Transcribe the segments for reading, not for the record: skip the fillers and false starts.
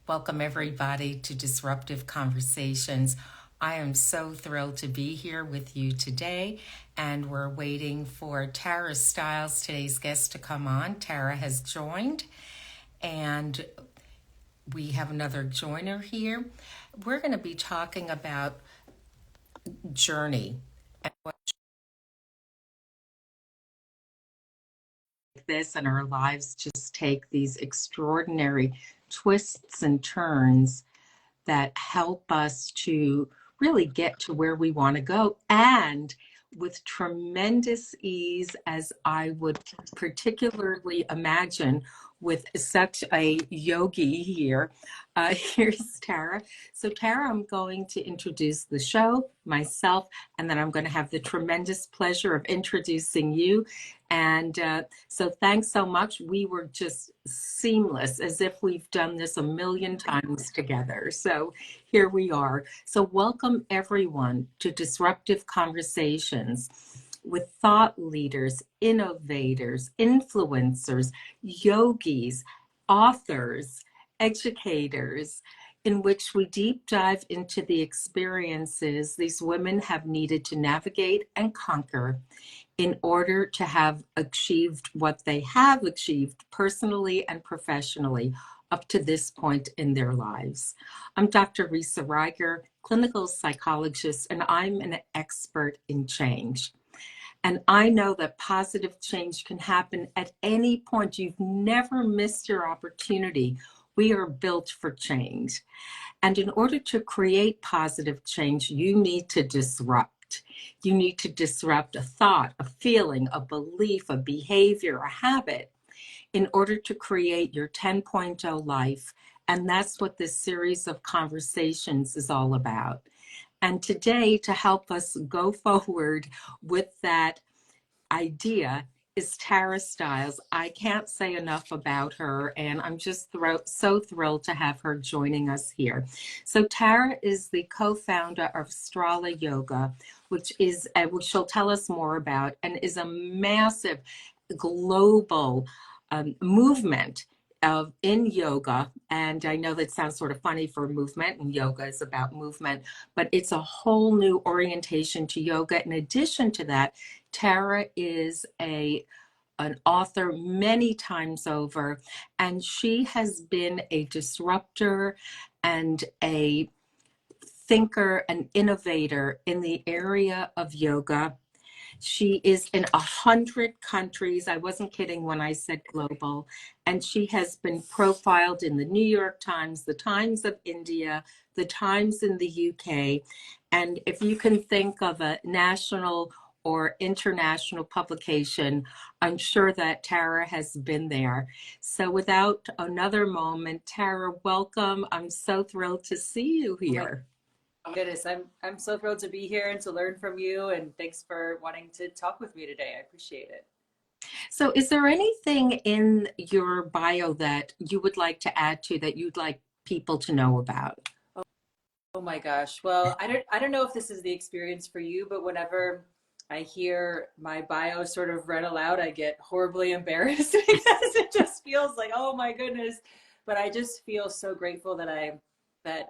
Welcome, everybody, to Disruptive Conversations. I am so thrilled to be here with you today, and we're waiting for Tara Stiles, today's guest, to come on. Tara has joined, and we have another joiner here. We're going to be talking about journey and what this and our lives just take these extraordinary twists and turns that help us to really get to where we want to go, and with tremendous ease, as I would particularly imagine with such a yogi here. Here's Tara. So Tara, I'm going to introduce the show, myself, and then I'm going to have the tremendous pleasure of introducing you. And so thanks so much. We were just seamless, as if we've done this a million times together. So here we are. So welcome everyone to Disruptive Conversations with thought leaders, innovators, influencers, yogis, authors, educators, in which we deep dive into the experiences these women have needed to navigate and conquer in order to have achieved what they have achieved personally and professionally up to this point in their lives. I'm Dr. Risa Reiger, clinical psychologist, and I'm an expert in change. And I know that positive change can happen at any point. You've never missed your opportunity. We are built for change. And in order to create positive change, you need to disrupt. You need to disrupt a thought, a feeling, a belief, a behavior, a habit in order to create your 10.0 life. And that's what this series of conversations is all about. And today, to help us go forward with that idea, is Tara Stiles. I can't say enough about her, and I'm just so thrilled to have her joining us here. So Tara is the co-founder of Strala Yoga, which she'll tell us more about, and is a massive global movement in yoga. And I know that sounds sort of funny for movement, and yoga is about movement, but it's a whole new orientation to yoga. In addition to that, Tara is an author many times over, and she has been a disruptor and a thinker and innovator in the area of yoga. She is in 100 countries. I wasn't kidding when I said global. And she has been profiled in the New York Times, the Times of India, the Times in the UK. And if you can think of a national or international publication, I'm sure that Tara has been there. So without another moment, Tara, welcome. I'm so thrilled to see you here. Oh my goodness, I'm so thrilled to be here and to learn from you, and thanks for wanting to talk with me today. I appreciate it. So is there anything in your bio that you would like to add to that you'd like people to know about? Oh my gosh. Well, I don't know if this is the experience for you, but whenever I hear my bio sort of read aloud, I get horribly embarrassed because it just feels like, oh my goodness. But I just feel so grateful that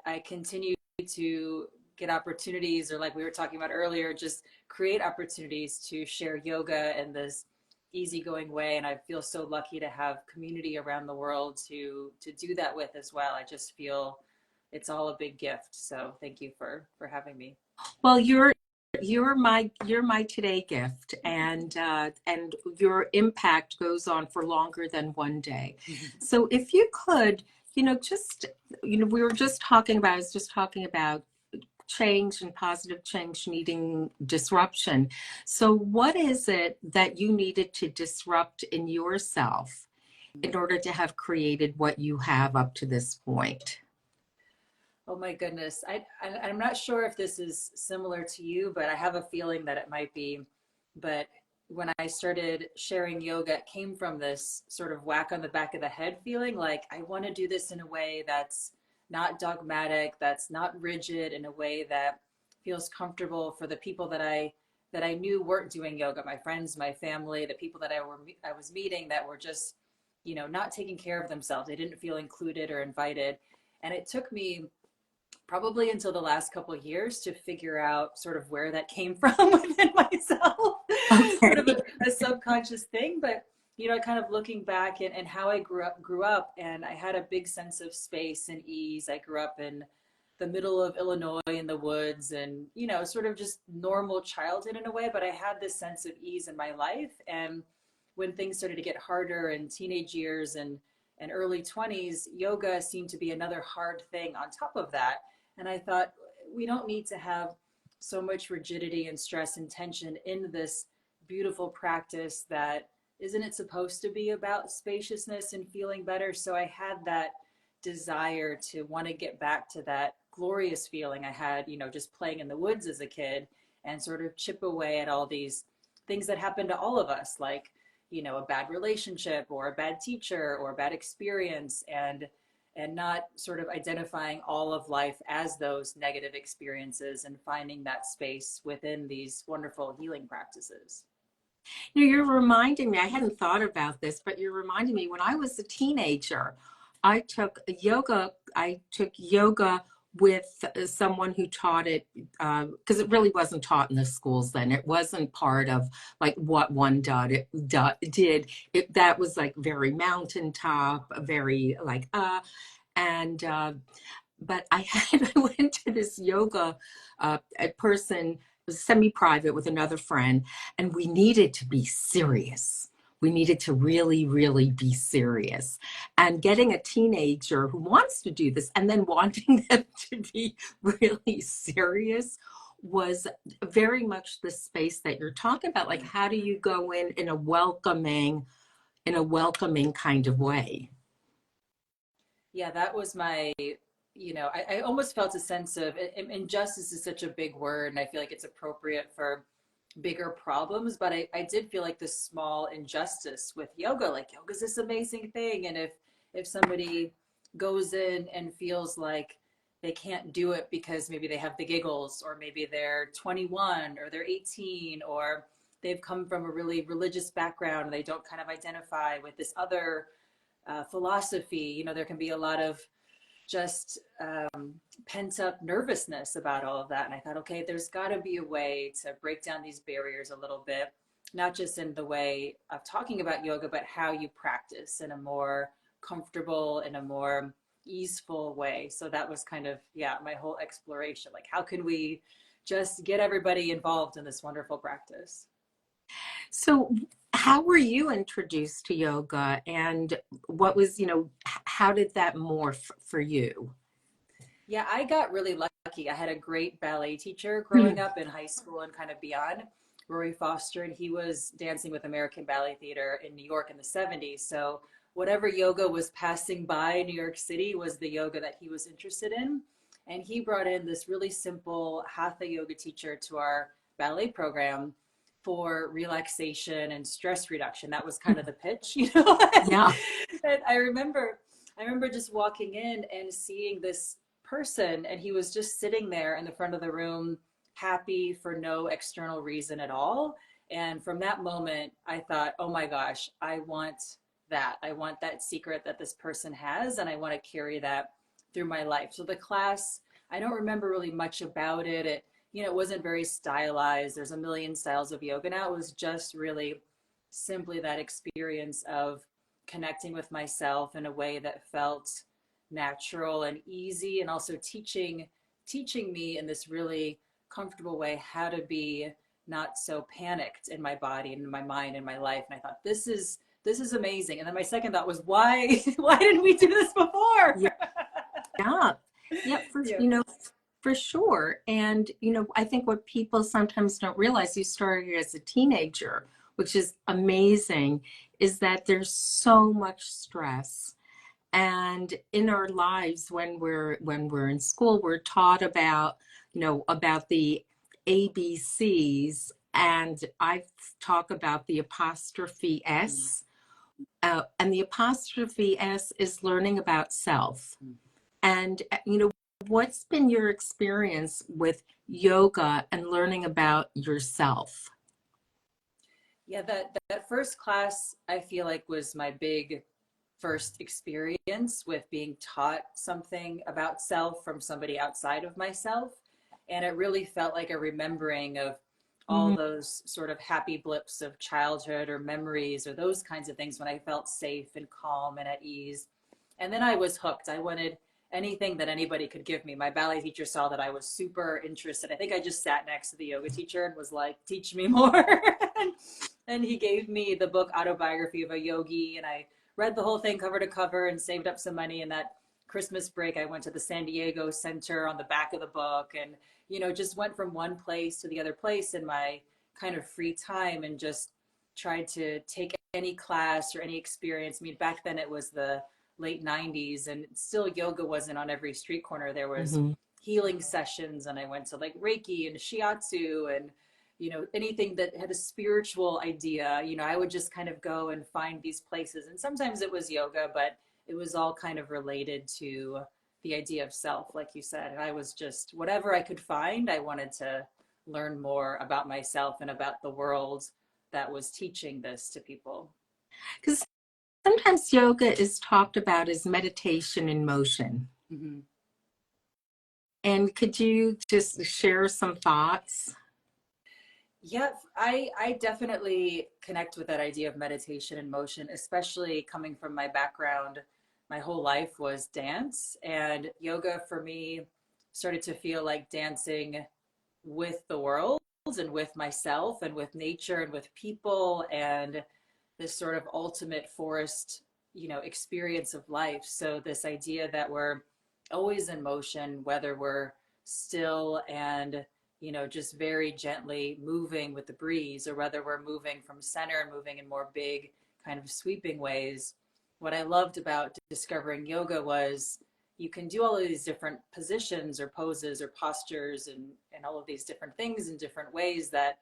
I continue to get opportunities, or like we were talking about earlier, just create opportunities to share yoga in this easygoing way. And I feel so lucky to have community around the world to do that with as well. I just feel it's all a big gift. So thank you for having me. Well, you're my today gift, and your impact goes on for longer than one day. So if you could, just we were just talking about, I was just talking about change and positive change needing disruption. So what is it that you needed to disrupt in yourself in order to have created what you have up to this point? Oh my goodness. I'm not sure if this is similar to you, but I have a feeling that it might be. But when I started sharing yoga, it came from this sort of whack on the back of the head feeling, like I want to do this in a way that's not dogmatic, that's not rigid, in a way that feels comfortable for the people that I knew weren't doing yoga, my friends, my family, the people that I was meeting that were just, not taking care of themselves. They didn't feel included or invited. And it took me probably until the last couple of years to figure out sort of where that came from within myself, sort of Okay. a subconscious thing. But kind of looking back and how I grew up, and I had a big sense of space and ease. I grew up in the middle of Illinois in the woods, and sort of just normal childhood in a way. But I had this sense of ease in my life, and when things started to get harder in teenage years and early 20s, yoga seemed to be another hard thing on top of that. And I thought, we don't need to have so much rigidity and stress and tension in this beautiful practice that isn't it supposed to be about spaciousness and feeling better? So I had that desire to want to get back to that glorious feeling I had, just playing in the woods as a kid, and sort of chip away at all these things that happen to all of us, like, a bad relationship or a bad teacher or a bad experience, and not sort of identifying all of life as those negative experiences and finding that space within these wonderful healing practices. You're reminding me, I hadn't thought about this, but you're reminding me when I was a teenager, I took yoga with someone who taught it, because it really wasn't taught in the schools then. It wasn't part of like what one did. That was like very mountaintop, very like, and but I went to this yoga person, was semi-private with another friend, and we needed to be serious. We needed to really, really be serious. And getting a teenager who wants to do this and then wanting them to be really serious was very much the space that you're talking about. Like, how do you go in a welcoming kind of way? Yeah, that was I almost felt a sense of injustice is such a big word, and I feel like it's appropriate for bigger problems, but I did feel like this small injustice with yoga. Like, yoga's this amazing thing, and if somebody goes in and feels like they can't do it because maybe they have the giggles, or maybe they're 21 or they're 18, or they've come from a really religious background and they don't kind of identify with this other philosophy, there can be a lot of just pent up nervousness about all of that. And I thought, okay, there's got to be a way to break down these barriers a little bit, not just in the way of talking about yoga, but how you practice in a more comfortable, in a more easeful way. So that was kind of, yeah, my whole exploration. Like, how can we just get everybody involved in this wonderful practice? So, how were you introduced to yoga, and what was, how did that morph for you? Yeah, I got really lucky. I had a great ballet teacher growing up in high school and kind of beyond, Rory Foster, and he was dancing with American Ballet Theater in New York in the 70s. So whatever yoga was passing by New York City was the yoga that he was interested in. And he brought in this really simple hatha yoga teacher to our ballet program for relaxation and stress reduction. That was kind of the pitch, Yeah. And I remember just walking in and seeing this person, and he was just sitting there in the front of the room, happy for no external reason at all. And from that moment, I thought, oh my gosh, I want that. I want that secret that this person has, and I want to carry that through my life. So the class, I don't remember really much about it. It wasn't very stylized. There's a million styles of yoga now. It was just really simply that experience of connecting with myself in a way that felt natural and easy, and also teaching me in this really comfortable way how to be not so panicked in my body and in my mind and my life. And I thought, this is amazing. And then my second thought was, why why didn't we do this before? Yeah. Yeah. Yeah, Yeah. for sure. And, I think what people sometimes don't realize, you started as a teenager, which is amazing, is that there's so much stress. And in our lives, when we're in school, we're taught about, about the ABCs, and I talk about the apostrophe Mm. S. And the apostrophe S is learning about self. And, what's been your experience with yoga and learning about yourself? Yeah, that first class I feel like was my big first experience with being taught something about self from somebody outside of myself. And it really felt like a remembering of all Mhm. those sort of happy blips of childhood or memories or those kinds of things when I felt safe and calm and at ease. And then I was hooked. I wanted anything that anybody could give me. My ballet teacher saw that I was super interested. I think I just sat next to the yoga teacher and was like, teach me more. And he gave me the book Autobiography of a Yogi, and I read the whole thing cover to cover and saved up some money. And that Christmas break, I went to the San Diego Center on the back of the book, and just went from one place to the other place in my kind of free time, and just tried to take any class or any experience. I mean, back then it was the late 90s, and still yoga wasn't on every street corner. There was Mhm. healing sessions, and I went to like Reiki and Shiatsu and anything that had a spiritual idea. I would just kind of go and find these places, and sometimes it was yoga, but it was all kind of related to the idea of self, like you said. And I was just, whatever I could find, I wanted to learn more about myself and about the world that was teaching this to people. Because sometimes yoga is talked about as meditation in motion. Mm-hmm. And could you just share some thoughts? Yeah, I definitely connect with that idea of meditation and motion, especially coming from my background. My whole life was dance, and yoga for me started to feel like dancing with the world and with myself and with nature and with people, and this sort of ultimate forest, experience of life. So this idea that we're always in motion, whether we're still and just very gently moving with the breeze, or whether we're moving from center and moving in more big kind of sweeping ways. What I loved about discovering yoga was you can do all of these different positions or poses or postures, and all of these different things in different ways that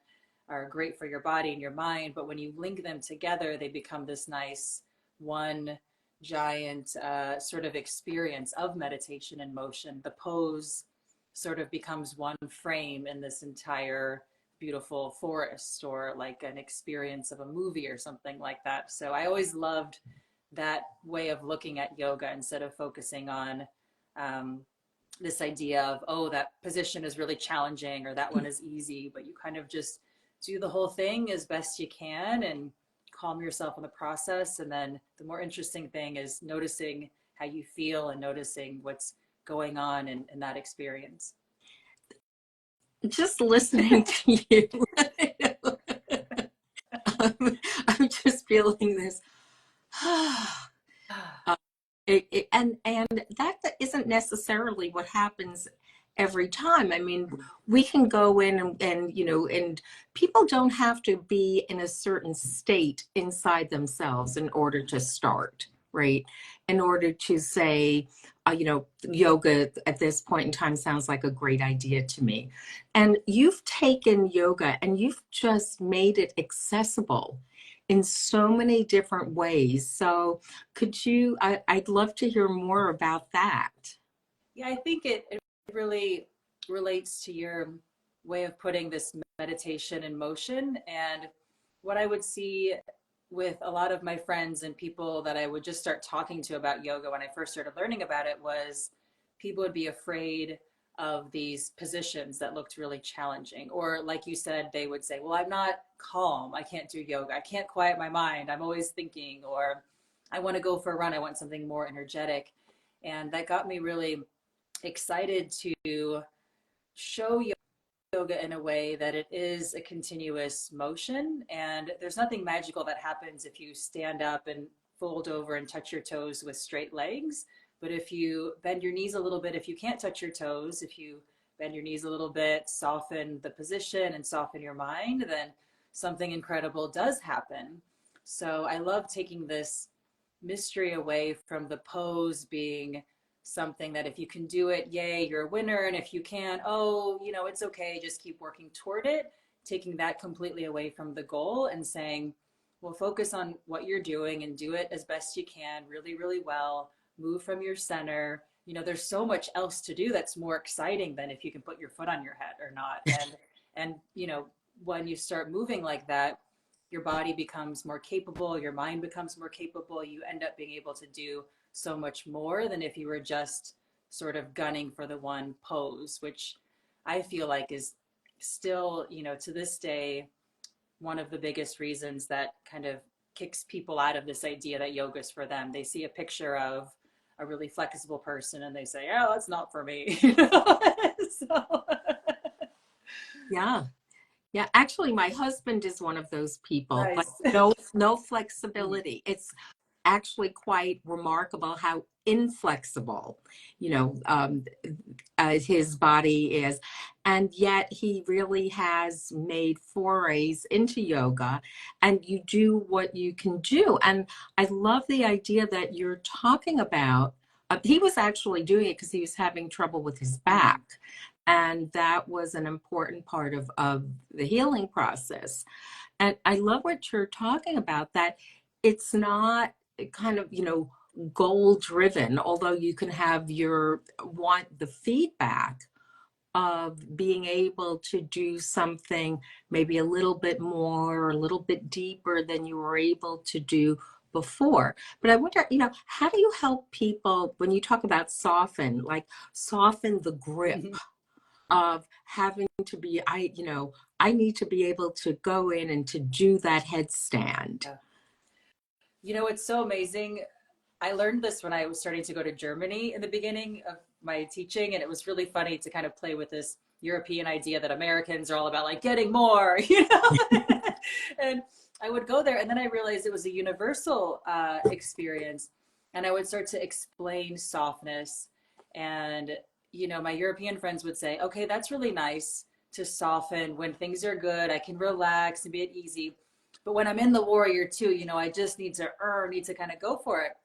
are great for your body and your mind. But when you link them together, they become this nice one giant sort of experience of meditation and motion. The pose sort of becomes one frame in this entire beautiful forest, or like an experience of a movie or something like that. So I always loved that way of looking at yoga, instead of focusing on um, this idea of, oh, that position is really challenging or that one is easy, but you kind of just do the whole thing as best you can and calm yourself in the process. And then the more interesting thing is noticing how you feel and noticing what's going on in that experience. Just listening to you, I'm just feeling this. And that isn't necessarily what happens every time. I mean, we can go in and people don't have to be in a certain state inside themselves in order to start, right? In order to say, yoga at this point in time sounds like a great idea to me. And you've taken yoga and you've just made it accessible in so many different ways. So I'd love to hear more about that. Yeah, I think it really relates to your way of putting this meditation in motion. And what I would see with a lot of my friends and people that I would just start talking to about yoga when I first started learning about it was people would be afraid of these positions that looked really challenging. Or, like you said, they would say, well, I'm not calm. I can't do yoga. I can't quiet my mind. I'm always thinking. Or I want to go for a run. I want something more energetic. And that got me really excited to show yoga in a way that it is a continuous motion, and there's nothing magical that happens if you stand up and fold over and touch your toes with straight legs. But if you bend your knees a little bit, if you can't touch your toes, if you bend your knees a little bit, soften the position and soften your mind, then something incredible does happen. So I love taking this mystery away from the pose being something that if you can do it, yay, you're a winner. And if you can't, oh, it's okay, just keep working toward it. Taking that completely away from the goal and saying, well, focus on what you're doing and do it as best you can, really, really well. Move from your center. There's so much else to do that's more exciting than if you can put your foot on your head or not. And when you start moving like that, your body becomes more capable, your mind becomes more capable, you end up being able to do so much more than if you were just sort of gunning for the one pose, which I feel like is still, to this day, one of the biggest reasons that kind of kicks people out of this idea that yoga is for them. They see a picture of a really flexible person and they say, "Oh, that's not for me." So, Yeah. Yeah, actually, my husband is one of those people, like nice. no Mm. flexibility. It's actually quite remarkable how inflexible, you know, his body is. And yet he really has made forays into yoga, and you do what you can do. And I love the idea that you're talking about. He was actually doing it because he was having trouble with his Mm. back. And that was an important part of the healing process. And I love what you're talking about, that it's not kind of, goal driven, although you can have want the feedback of being able to do something maybe a little bit more or a little bit deeper than you were able to do before. But I wonder, how do you help people when you talk about soften the grip of having to be, I need to be able to go in and to do that headstand. Yeah. It's so amazing. I learned this when I was starting to go to Germany in the beginning of my teaching, and it was really funny to kind of play with this European idea that Americans are all about like getting more, And I would go there, and then I realized it was a universal experience, and I would start to explain softness, and my European friends would say, "Okay, that's really nice to soften when things are good. I can relax and be at easy." But when I'm in the warrior too, I just need to kind of go for it.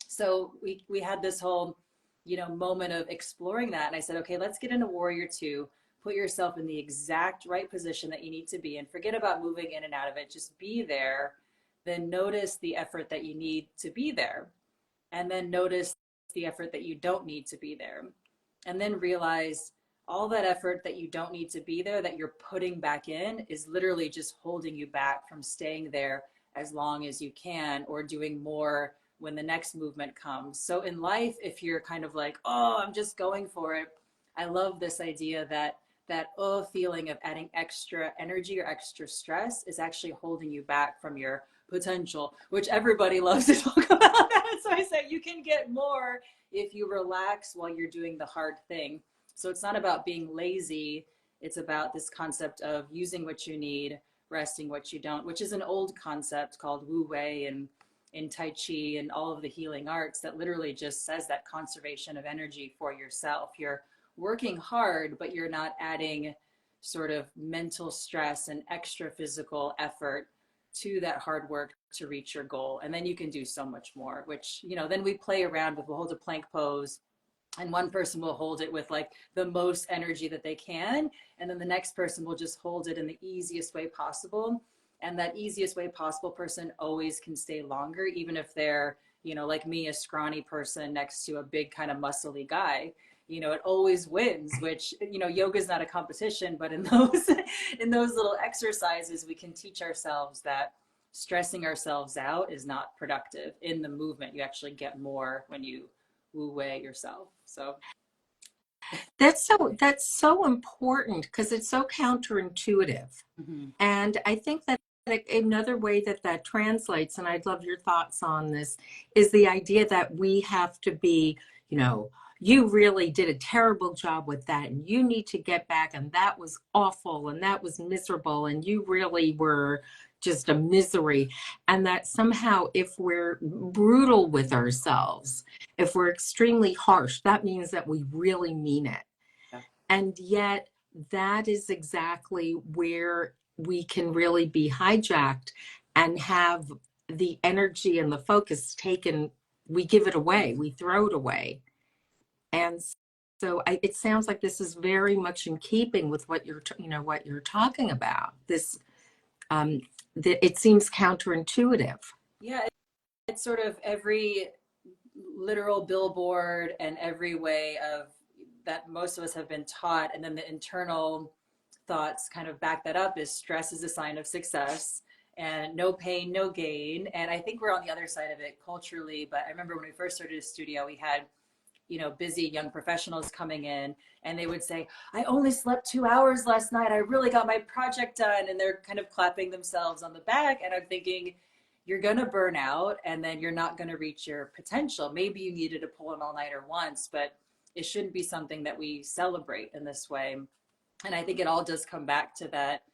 So we had this whole moment of exploring that, and I said, okay, let's get into warrior two. Put yourself in the exact right position that you need to be in. Forget about moving in and out of it. Just be there. Then notice the effort that you need to be there, and then notice the effort that you don't need to be there, and then realize all that effort that you don't need to be there that you're putting back in is literally just holding you back from staying there as long as you can or doing more when the next movement comes. So in life, if you're kind of like, "Oh, I'm just going for it," I love this idea that feeling of adding extra energy or extra stress is actually holding you back from your potential, which everybody loves to talk about that. So I said you can get more if you relax while you're doing the hard thing. So it's not about being lazy. It's about this concept of using what you need, resting what you don't, which is an old concept called Wu Wei and in Tai Chi and all of the healing arts that literally just says that conservation of energy for yourself. You're working hard, but you're not adding sort of mental stress and extra physical effort to that hard work to reach your goal. And then you can do so much more, which, then we play around with, we'll hold a plank pose and one person will hold it with like the most energy that they can, and then the next person will just hold it in the easiest way possible, and that easiest way possible person always can stay longer, even if they're like me, a scrawny person next to a big kind of muscly guy. It always wins, which yoga is not a competition, but in those in those little exercises we can teach ourselves that stressing ourselves out is not productive. In the movement you actually get more when you wu wei yourself. So That's so important because it's so counterintuitive. mhm. And I think that another way that translates, and I'd love your thoughts on this, is the idea that we have to be, you know, you really did a terrible job with that, and you need to get back, and that was awful, and that was miserable, and you really were just a misery. And that somehow, if we're brutal with ourselves, if we're extremely harsh, that means that we really mean it. Yeah. And yet, that is exactly where we can really be hijacked and have the energy and the focus taken. We give it away, we throw it away. And so it sounds like this is very much in keeping with what what you're talking about. Um, it seems counterintuitive. Yeah, it's sort of every literal billboard and every way of that most of us have been taught, and then the internal thoughts kind of back that up is stress is a sign of success, and no pain, no gain. And I think we're on the other side of it culturally. But I remember when we first started a studio, we had, busy young professionals coming in, and they would say, I only slept 2 hours last night. I really got my project done. And they're kind of clapping themselves on the back. And I'm thinking, you're going to burn out, and then you're not going to reach your potential. Maybe you needed to pull an all-nighter once, but it shouldn't be something that we celebrate in this way. And I think it all does come back to that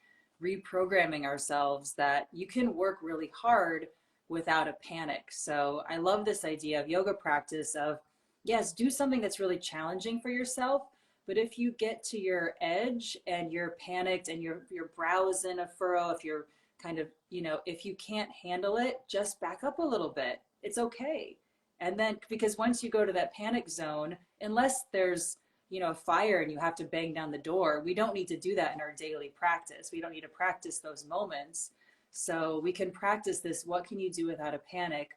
reprogramming ourselves that you can work really hard without a panic. So I love this idea of yoga practice of, yes, do something that's really challenging for yourself. But if you get to your edge and you're panicked and your brow is in a furrow, if you're kind of, if you can't handle it, just back up a little bit. It's okay. And then, because once you go to that panic zone, unless there's, a fire and you have to bang down the door, we don't need to do that in our daily practice. We don't need to practice those moments. So we can practice this. What can you do without a panic?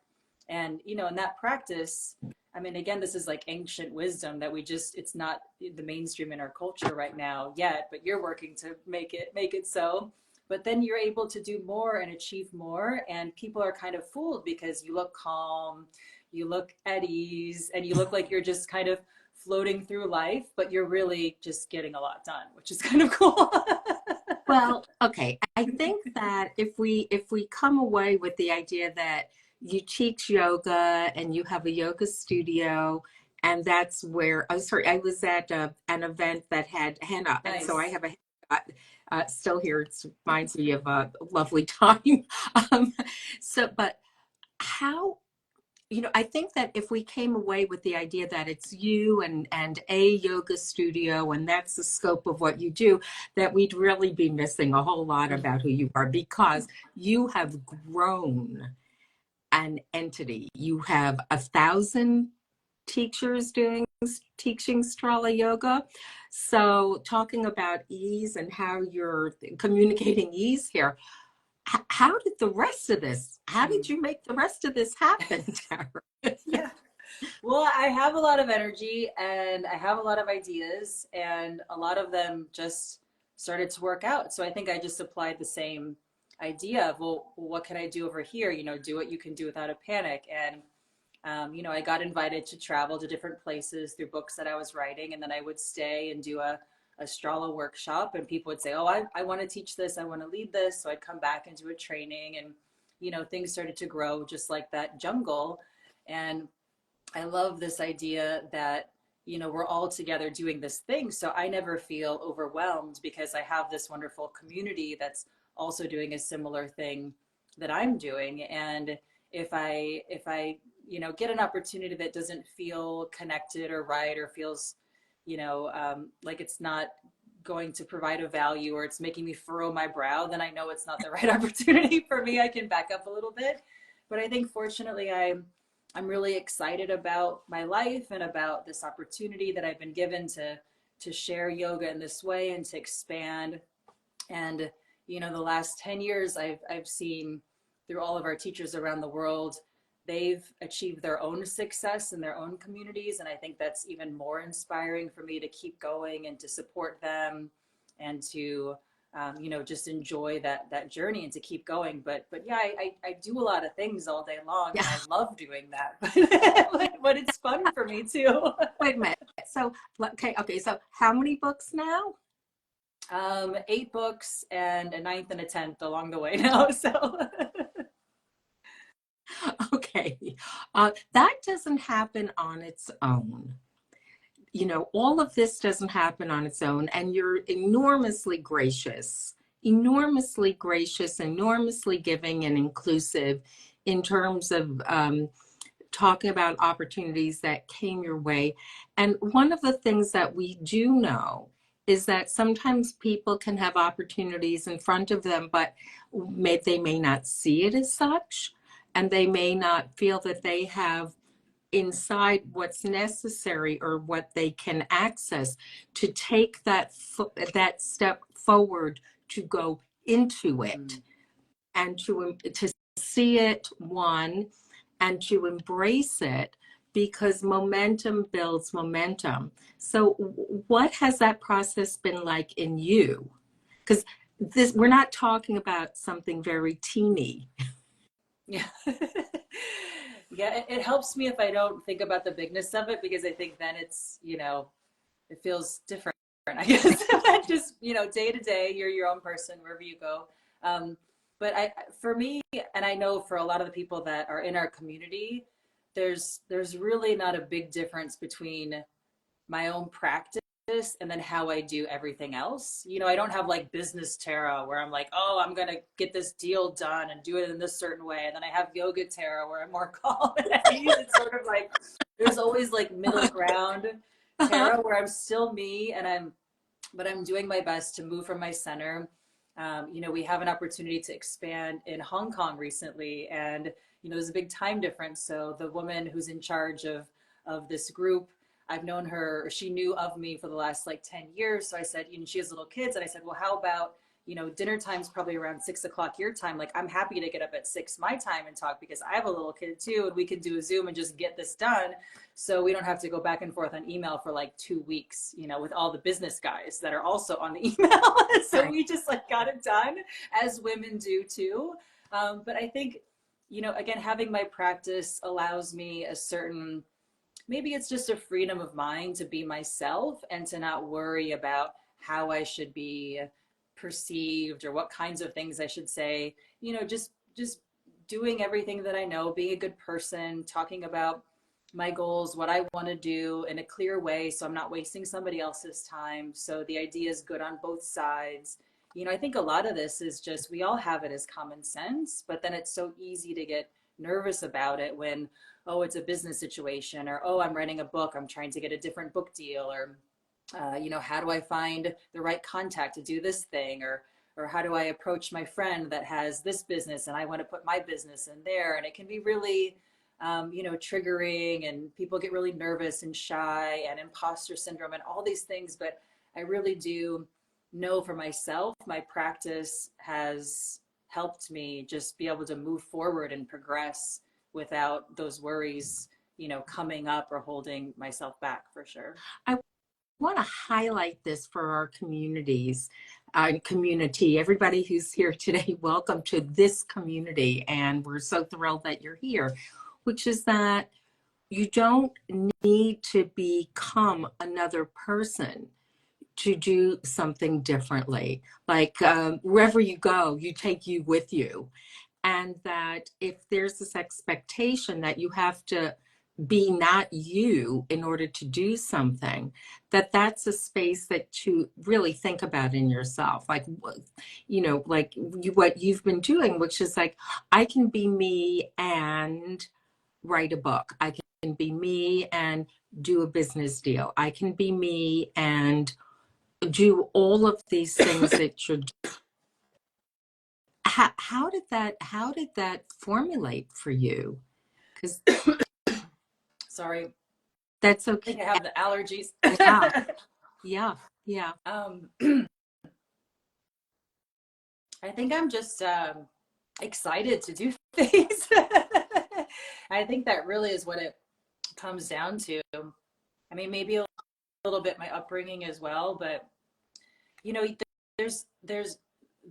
And, in that practice, I mean, again, this is like ancient wisdom that it's not the mainstream in our culture right now yet, but you're working to make it so. But then you're able to do more and achieve more. And people are kind of fooled because you look calm, you look at ease, and you look like you're just kind of floating through life, but you're really just getting a lot done, which is kind of cool. Well, okay. I think that if we come away with the idea that you teach yoga and you have a yoga studio, and that's where, oh, sorry, I was at an event that had henna, and so I Nice. have a still here. It reminds me of a lovely time. Um, but how, I think that if we came away with the idea that it's you and a yoga studio, and that's the scope of what you do, that we'd really be missing a whole lot about who you are, because you have grown an entity. You have 1,000 teachers teaching Strala Yoga. So talking about ease and how you're communicating ease here, how did the rest of this, how did you make the rest of this happen, Tara? Yeah. Well, I have a lot of energy and I have a lot of ideas, and a lot of them just started to work out. So I think I just applied the same idea of, well, what can I do over here? Do what you can do without a panic. And, I got invited to travel to different places through books that I was writing. And then I would stay and do a Strala workshop, and people would say, oh, I want to teach this. I want to lead this. So I'd come back and do a training, and, things started to grow just like that jungle. And I love this idea that, we're all together doing this thing. So I never feel overwhelmed because I have this wonderful community that's also doing a similar thing that I'm doing. And if I get an opportunity that doesn't feel connected or right, or feels, like it's not going to provide a value, or it's making me furrow my brow, then I know it's not the right opportunity for me. I can back up a little bit. But I think fortunately I'm really excited about my life and about this opportunity that I've been given to share yoga in this way and to expand. And the last 10 years I've seen through all of our teachers around the world, they've achieved their own success in their own communities, and I think that's even more inspiring for me to keep going and to support them, and to just enjoy that journey and to keep going. But yeah, I do a lot of things all day long, and Yeah. I love doing that. But it's fun for me too. Wait a minute. So, okay. So how many books now? 8 books and a ninth and a 10th along the way now. So Okay. That doesn't happen on its own. All of this doesn't happen on its own, and you're enormously gracious, enormously giving and inclusive in terms of talking about opportunities that came your way. And one of the things that we do know is that sometimes people can have opportunities in front of them, but they may not see it as such, and they may not feel that they have inside what's necessary or what they can access to take that step forward to go into it, and to see it, one, and to embrace it, because momentum builds momentum. So what has that process been like in you? Because this, we're not talking about something very teeny. Yeah. Yeah, it helps me if I don't think about the bigness of it, because I think then it's, it feels different, I guess. Just, day to day, you're your own person wherever you go. Um, but for me, and I know for a lot of the people that are in our community, there's really not a big difference between my own practice and then how I do everything else. I don't have like business tarot where I'm like, oh, I'm going to get this deal done and do it in this certain way. And then I have yoga tarot where I'm more calm and at ease. It's sort of like there's always like middle ground tarot where I'm still me, but I'm doing my best to move from my center. We have an opportunity to expand in Hong Kong recently, and there's a big time difference. So the woman who's in charge of this group, I've known her, she knew of me for the last like 10 years. So I said, she has little kids. And I said, well, how about, dinner time's probably around 6 o'clock your time. Like, I'm happy to get up at 6 my time and talk, because I have a little kid too. And we can do a Zoom and just get this done. So we don't have to go back and forth on email for like 2 weeks, with all the business guys that are also on the email. So we just like got it done, as women do too. But I think, again, having my practice allows me a certain, maybe it's just a freedom of mind to be myself and to not worry about how I should be perceived or what kinds of things I should say. Just doing everything that I know, being a good person, talking about my goals, what I want to do in a clear way, so I'm not wasting somebody else's time. So the idea is good on both sides. I think a lot of this is just, we all have it as common sense, but then it's so easy to get nervous about it when, oh, it's a business situation, or, oh, I'm writing a book, I'm trying to get a different book deal, or, how do I find the right contact to do this thing, or how do I approach my friend that has this business and I want to put my business in there. And it can be really, triggering, and people get really nervous and shy and imposter syndrome and all these things. But I really do know for myself, my practice has helped me just be able to move forward and progress without those worries, coming up or holding myself back, for sure. I want to highlight this for our community. Everybody who's here today, welcome to this community. And we're so thrilled that you're here, which is that you don't need to become another person to do something differently. Like wherever you go, you take you with you. And that if there's this expectation that you have to be not you in order to do something, that's a space that to really think about in yourself. Like, like what you've been doing, which is like, I can be me and write a book. I can be me and do a business deal. I can be me and do all of these things that you're doing. How did that formulate for you? Because Sorry, that's I okay. think I have the allergies. Yeah, yeah, yeah. I think I'm just excited to do things. I think that really is what it comes down to. I mean, maybe a little bit my upbringing as well, but you know, there's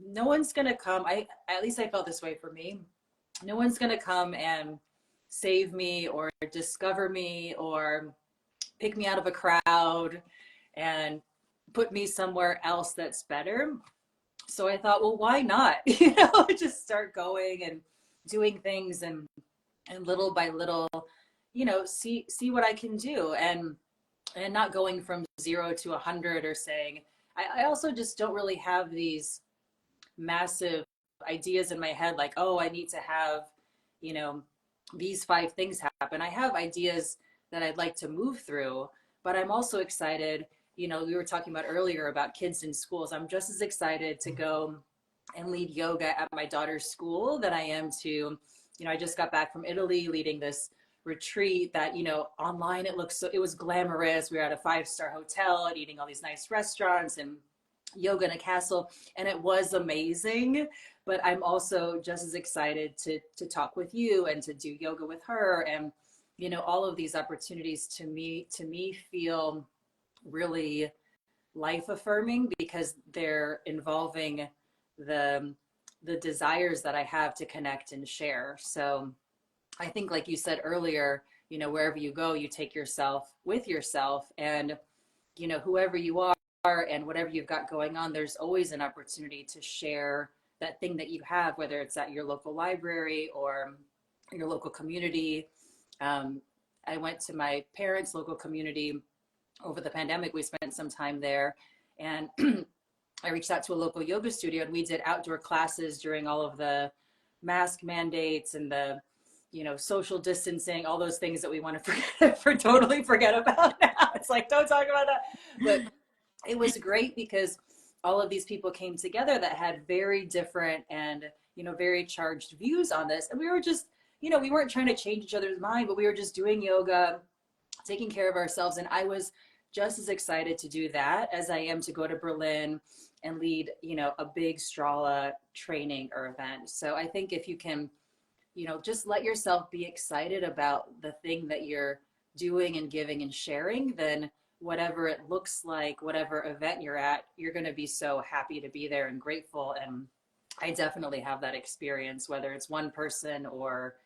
no one's gonna come. At least I felt this way for me. No one's gonna come and save me or discover me or pick me out of a crowd and put me somewhere else that's better. So I thought, well, why not? Just start going and doing things, and little by little, see what I can do, and not going from 0 to 100 or saying, I also just don't really have these massive ideas in my head, like, oh, I need to have, you know, these 5 things happen. I have ideas that I'd like to move through, but I'm also excited. We were talking about earlier about kids in schools. I'm just as excited to go and lead yoga at my daughter's school than I am to, I just got back from Italy leading this retreat that, online it was glamorous. We were at a 5-star hotel and eating all these nice restaurants and yoga in a castle, and it was amazing. But I'm also just as excited to talk with you and to do yoga with her, and all of these opportunities to me feel really life affirming because they're involving the desires that I have to connect and share. So I think, like you said earlier, wherever you go, you take yourself with yourself, and whoever you are and whatever you've got going on, there's always an opportunity to share that thing that you have, whether it's at your local library or your local community. I went to my parents' local community over the pandemic. We spent some time there, and I reached out to a local yoga studio, and we did outdoor classes during all of the mask mandates and the social distancing, all those things that we want to totally forget about now. It's like, don't talk about that. But it was great because all of these people came together that had very different and very charged views on this, and we were just we weren't trying to change each other's mind, but we were just doing yoga, taking care of ourselves. And I was just as excited to do that as I am to go to Berlin and lead a big Strala training or event. So I think if you can just let yourself be excited about the thing that you're doing and giving and sharing, then whatever it looks like, whatever event you're at, you're going to be so happy to be there and grateful. And I definitely have that experience, whether it's one person or,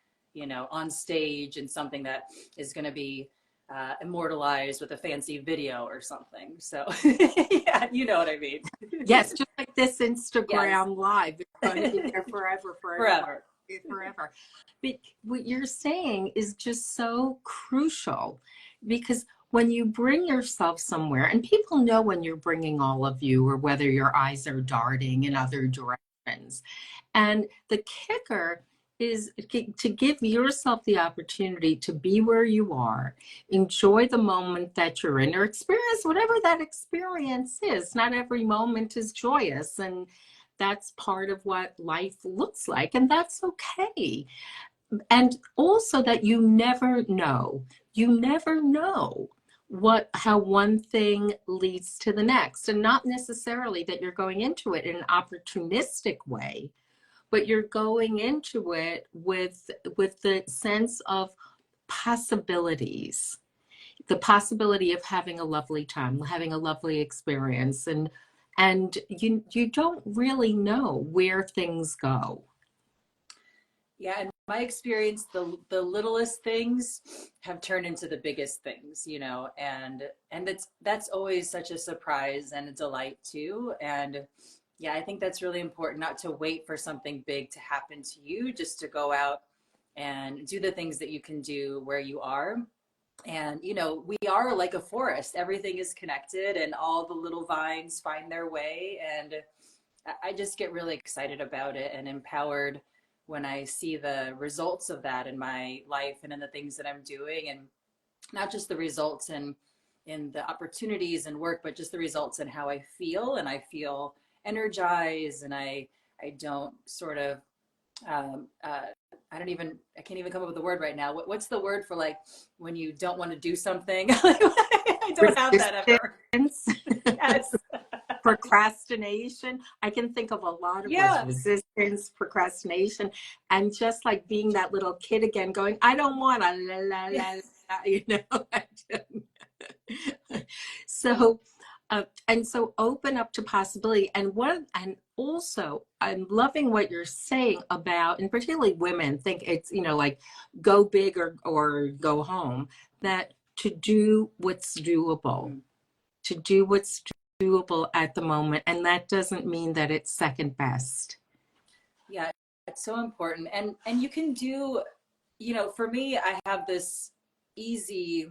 on stage and something that is going to be immortalized with a fancy video or something. So yeah, you know what I mean. Yes, just like this Instagram Yes. Live. It's going to be there forever. Forever. But what you're saying is just so crucial, because when you bring yourself somewhere, and people know when you're bringing all of you, or whether your eyes are darting in other directions. And the kicker is to give yourself the opportunity to be where you are, enjoy the moment that you're in, or experience whatever that experience is. Not every moment is joyous, and that's part of what life looks like, and that's okay. And also that you never know how one thing leads to the next, and not necessarily that you're going into it in an opportunistic way, but you're going into it with the sense of possibilities, the possibility of having a lovely time, having a lovely experience, and you don't really know where things go. Yeah, in my experience, the littlest things have turned into the biggest things, and that's always such a surprise and a delight too. And yeah, I think that's really important, not to wait for something big to happen to you, just to go out and do the things that you can do where you are. And we are like a forest. Everything is connected, and all the little vines find their way. And I just get really excited about it and empowered when I see the results of that in my life and in the things that I'm doing, and not just the results in the opportunities and work, but just the results in how I feel. And I feel energized, and I don't sort of I can't even come up with a word right now. What's the word for, like, when you don't want to do something? I don't have that ever. Yes. Procrastination. I can think of a lot of words: resistance, procrastination, and just like being that little kid again, going, I don't want to, la, la, la, So, and so open up to possibility. And also I'm loving what you're saying about, and particularly women think it's, like go big or go home, that to do what's doable, to do what's doable at the moment. And that doesn't mean that it's second best. Yeah, it's so important. And you can do, for me, I have this easy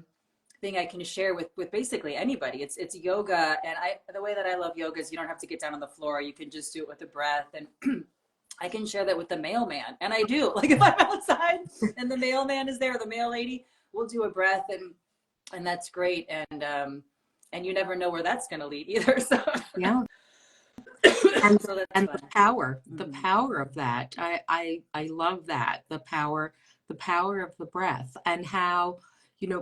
thing I can share with basically anybody. It's yoga, and the way that I love yoga is you don't have to get down on the floor. You can just do it with the breath. And I can share that with the mailman, and I do. Like, if I'm outside and the mailman is there, or the mail lady, we'll do a breath, and that's great. And you never know where that's going to lead either. So yeah. And, so that's and fun. the power of that. I love that. The power of the breath, and how,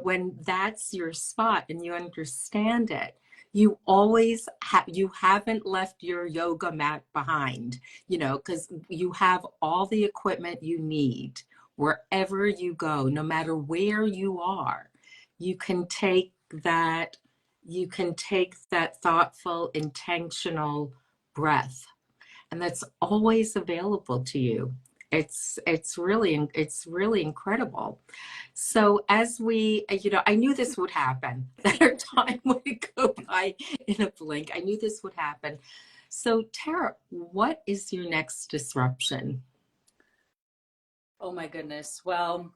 when that's your spot and you understand it, you always you haven't left your yoga mat behind, because you have all the equipment you need wherever you go. No matter where you are, you can take that thoughtful, intentional breath. and that's always available to you. It's really incredible. So as we, I knew this would happen, that our time would go by in a blink. I knew this would happen. So Tara, what is your next disruption? Oh my goodness. Well,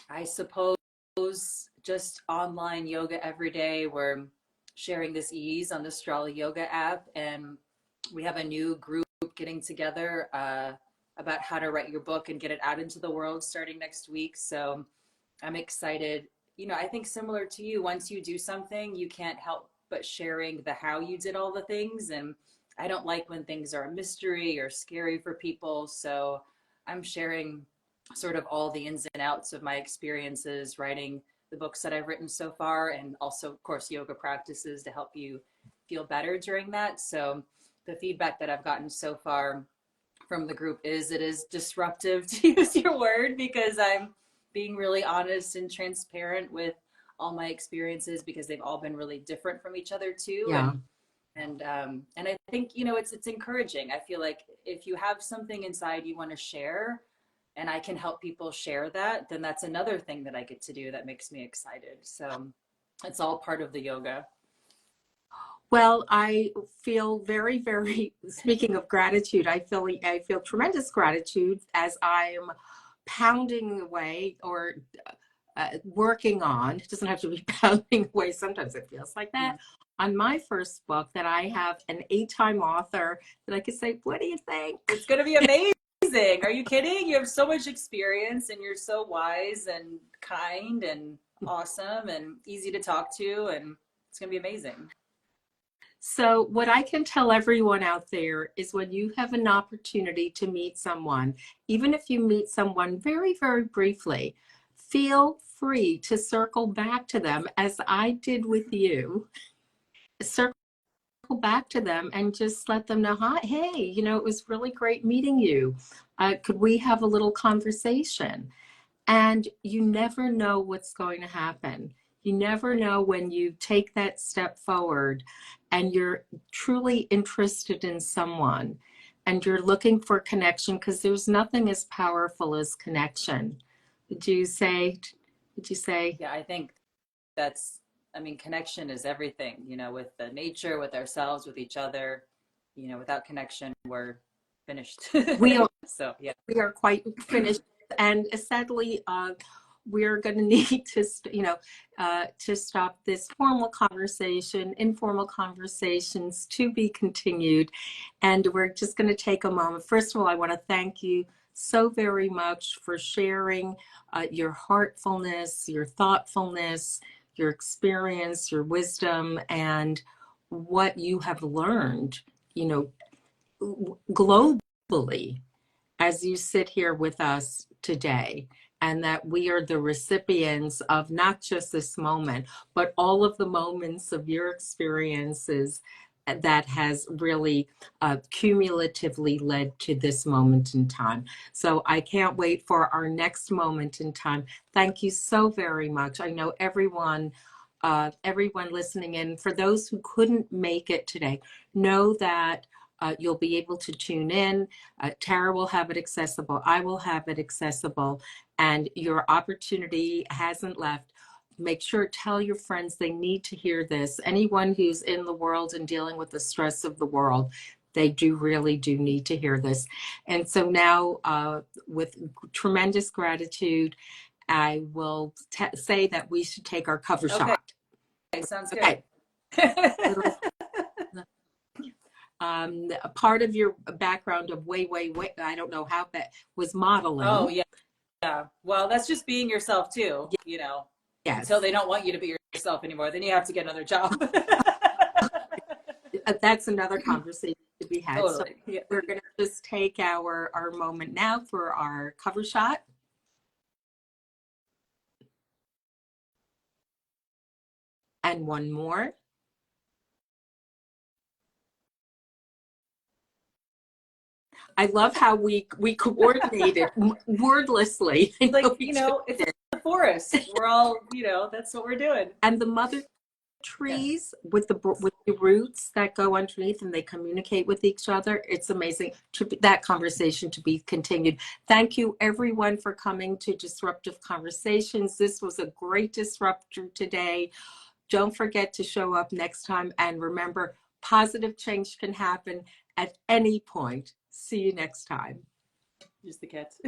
I suppose just online yoga every day. We're sharing this ease on the Strala Yoga app, and we have a new group getting together about how to write your book and get it out into the world starting next week. So I'm excited. I think similar to you, once you do something, you can't help but sharing the how you did all the things. And I don't like when things are a mystery or scary for people. So I'm sharing sort of all the ins and outs of my experiences writing the books that I've written so far, and also, of course, yoga practices to help you feel better during that. So the feedback that I've gotten so far from the group is it is disruptive, to use your word, because I'm being really honest and transparent with all my experiences, because they've all been really different from each other too. Yeah. And I think, it's encouraging. I feel like if you have something inside you want to share, and I can help people share that, then that's another thing that I get to do that makes me excited. So it's all part of the yoga. Well, I feel very, very, speaking of gratitude, I feel tremendous gratitude as I'm pounding away or working on, it doesn't have to be pounding away, sometimes it feels like that, on my first book, that I have an 8-time author that I could say, what do you think? It's going to be amazing. Are you kidding? You have so much experience, and you're so wise and kind and awesome and easy to talk to, and it's going to be amazing. So what I can tell everyone out there is, when you have an opportunity to meet someone, even if you meet someone very, very briefly, feel free to circle back to them, as I did with you. Circle back to them and just let them know, hi, hey, it was really great meeting you. Could we have a little conversation? And you never know what's going to happen. You never know when you take that step forward and you're truly interested in someone and you're looking for connection, because there's nothing as powerful as connection. Would you say? Yeah, I think connection is everything, with the nature, with ourselves, with each other. Without connection, we're finished. We are, So, yeah. we are quite finished. And sadly, we're going to need to stop this formal conversation, informal conversations to be continued. And we're just going to take a moment. First of all, I want to thank you so very much for sharing your heartfulness, your thoughtfulness, your experience, your wisdom, and what you have learned, globally, as you sit here with us today, and that we are the recipients of not just this moment, but all of the moments of your experiences that has really cumulatively led to this moment in time. So I can't wait for our next moment in time. Thank you so very much. I know everyone listening in, for those who couldn't make it today, know that you'll be able to tune in. Tara will have it accessible. I will have it accessible. And your opportunity hasn't left. Make sure, tell your friends they need to hear this. Anyone who's in the world and dealing with the stress of the world, they really do need to hear this. And so now, with tremendous gratitude, I will say that we should take our cover shot. Okay, sounds good. Okay. A part of your background of way, I don't know how, that was modeling. Oh, yeah. Yeah. Well, that's just being yourself too, Yes. Until they don't want you to be yourself anymore. Then you have to get another job. That's another conversation to be had. Totally. So we're going to just take our moment now for our cover shot. And one more. I love how we coordinated wordlessly. Like, it's a forest. We're all, that's what we're doing. And the mother Yes. trees with the roots that go underneath and they communicate with each other. It's amazing. That conversation to be continued. Thank you everyone for coming to Disruptive Conversations. This was a great disruptor today. Don't forget to show up next time, and remember, positive change can happen at any point. See you next time. Just the cats.